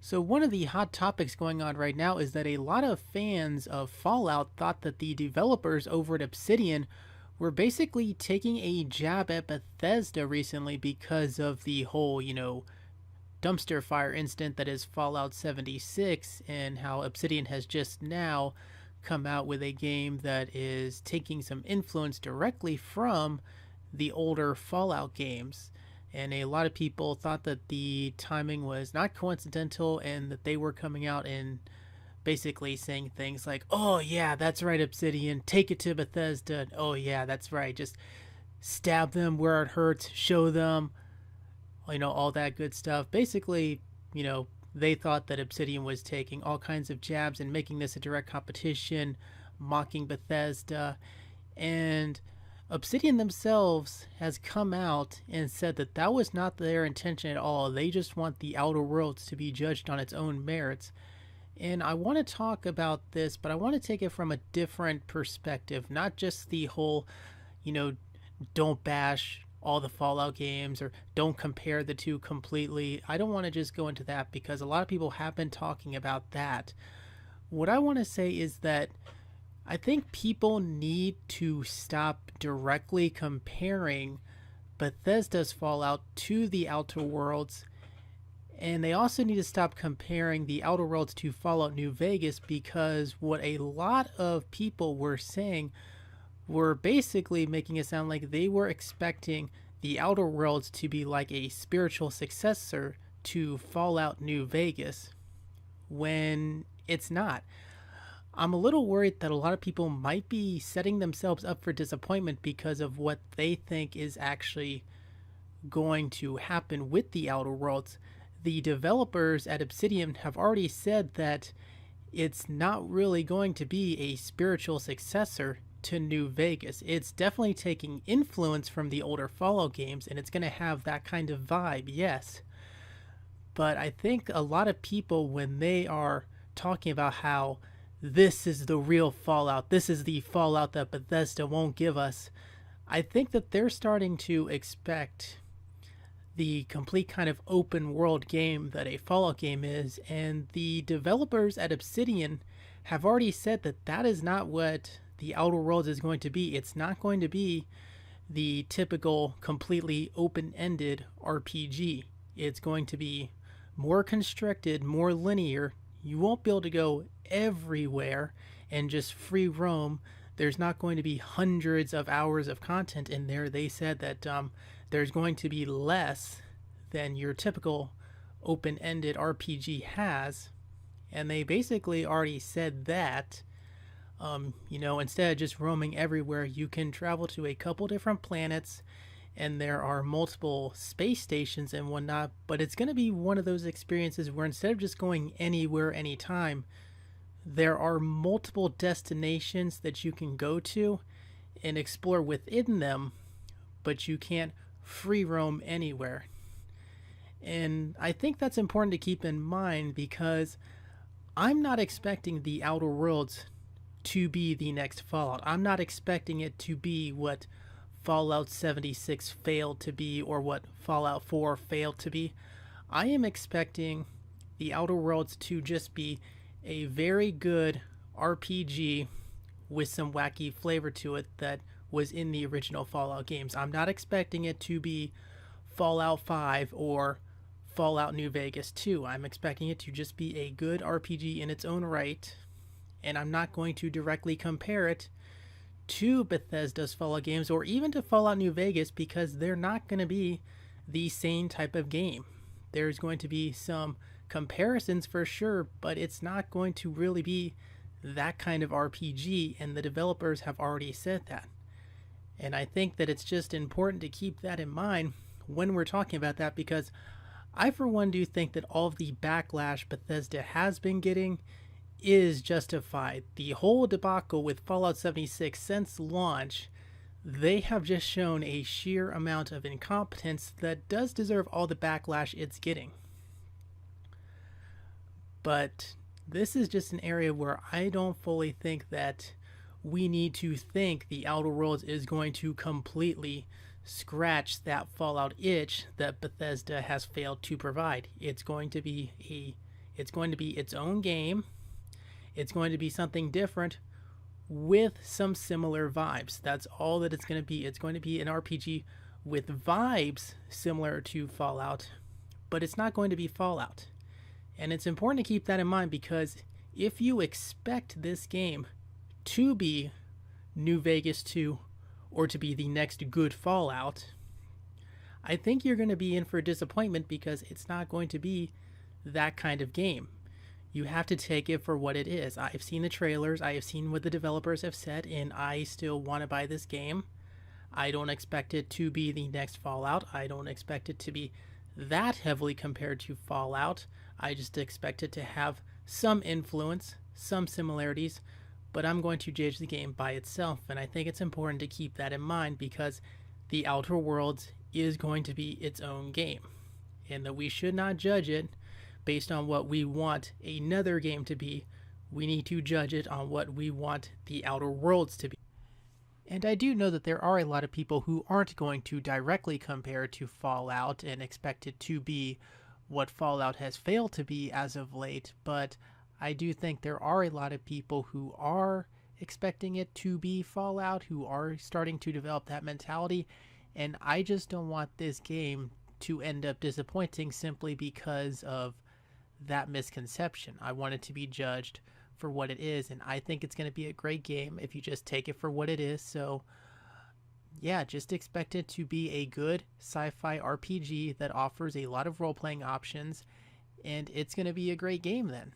So, one of the hot topics going on right now is that a lot of fans of Fallout thought that the developers over at Obsidian were basically taking a jab at Bethesda recently because of the whole, dumpster fire incident that is Fallout 76, and how Obsidian has just now come out with a game that is taking some influence directly from the older Fallout games. And a lot of people thought that the timing was not coincidental and that they were coming out and basically saying things like, oh, yeah, that's right, Obsidian, take it to Bethesda. Oh, yeah, that's right, just stab them where it hurts, show them, all that good stuff. Basically, they thought that Obsidian was taking all kinds of jabs and making this a direct competition, mocking Bethesda. And Obsidian themselves has come out and said that that was not their intention at all. They just want the Outer Worlds to be judged on its own merits. And I want to talk about this, but I want to take it from a different perspective, not just the whole, you know, don't bash all the Fallout games or don't compare the two completely. I don't want to just go into that because a lot of people have been talking about that. What I want to say is that I think people need to stop directly comparing Bethesda's Fallout to the Outer Worlds, and they also need to stop comparing the Outer Worlds to Fallout New Vegas because what a lot of people were saying were basically making it sound like they were expecting the Outer Worlds to be like a spiritual successor to Fallout New Vegas when it's not. I'm a little worried that a lot of people might be setting themselves up for disappointment because of what they think is actually going to happen with the Outer Worlds. The developers at Obsidian have already said that it's not really going to be a spiritual successor to New Vegas. It's definitely taking influence from the older Fallout games and it's going to have that kind of vibe, yes. But I think a lot of people, when they are talking about how this is the real Fallout, this is the Fallout that Bethesda won't give us, I think that they're starting to expect the complete kind of open world game that a Fallout game is, and the developers at Obsidian have already said that that is not what the Outer Worlds is going to be. It's not going to be the typical completely open-ended RPG. It's going to be more constricted, more linear. You won't be able to go everywhere and just free roam. There's not going to be hundreds of hours of content in there. They said that there's going to be less than your typical open-ended RPG has, and they basically already said that instead of just roaming everywhere, you can travel to a couple different planets and there are multiple space stations and whatnot, but it's going to be one of those experiences where instead of just going anywhere anytime, there are multiple destinations that you can go to and explore within them, but you can't free roam anywhere. And I think that's important to keep in mind because I'm not expecting the Outer Worlds to be the next Fallout. I'm not expecting it to be what Fallout 76 failed to be or what Fallout 4 failed to be. I am expecting the Outer Worlds to just be a very good RPG with some wacky flavor to it that was in the original Fallout games. I'm not expecting it to be Fallout 5 or Fallout New Vegas 2. I'm expecting it to just be a good RPG in its own right, and I'm not going to directly compare it to Bethesda's Fallout games or even to Fallout New Vegas because they're not going to be the same type of game. There's going to be some comparisons for sure, but it's not going to really be that kind of RPG, and the developers have already said that. And I think that it's just important to keep that in mind when we're talking about that because I, for one, do think that all of the backlash Bethesda has been getting is justified. The whole debacle with Fallout 76 since launch, they have just shown a sheer amount of incompetence that does deserve all the backlash it's getting. But this is just an area where I don't fully think that we need to think the Outer Worlds is going to completely scratch that Fallout itch that Bethesda has failed to provide. It's going to be It's going to be its own game. It's going to be something different with some similar vibes. That's all that it's going to be. It's going to be an RPG with vibes similar to Fallout, but it's not going to be Fallout. And it's important to keep that in mind, because if you expect this game to be New Vegas 2 or to be the next good Fallout, I think you're going to be in for disappointment, because it's not going to be that kind of game. You have to take it for what it is. I've seen the trailers, I have seen what the developers have said, and I still want to buy this game. I don't expect it to be the next Fallout. I don't expect it to be that heavily compared to Fallout. I just expect it to have some influence, some similarities, but I'm going to judge the game by itself, and I think it's important to keep that in mind, because The Outer Worlds is going to be its own game, and that we should not judge it based on what we want another game to be. We need to judge it on what we want The Outer Worlds to be. And I do know that there are a lot of people who aren't going to directly compare to Fallout and expect it to be what Fallout has failed to be as of late, but I do think there are a lot of people who are expecting it to be Fallout, who are starting to develop that mentality, and I just don't want this game to end up disappointing simply because of that misconception. I want it to be judged for what it is, and I think it's going to be a great game if you just take it for what it is. So yeah, just expect it to be a good sci-fi RPG that offers a lot of role-playing options, and it's going to be a great game then.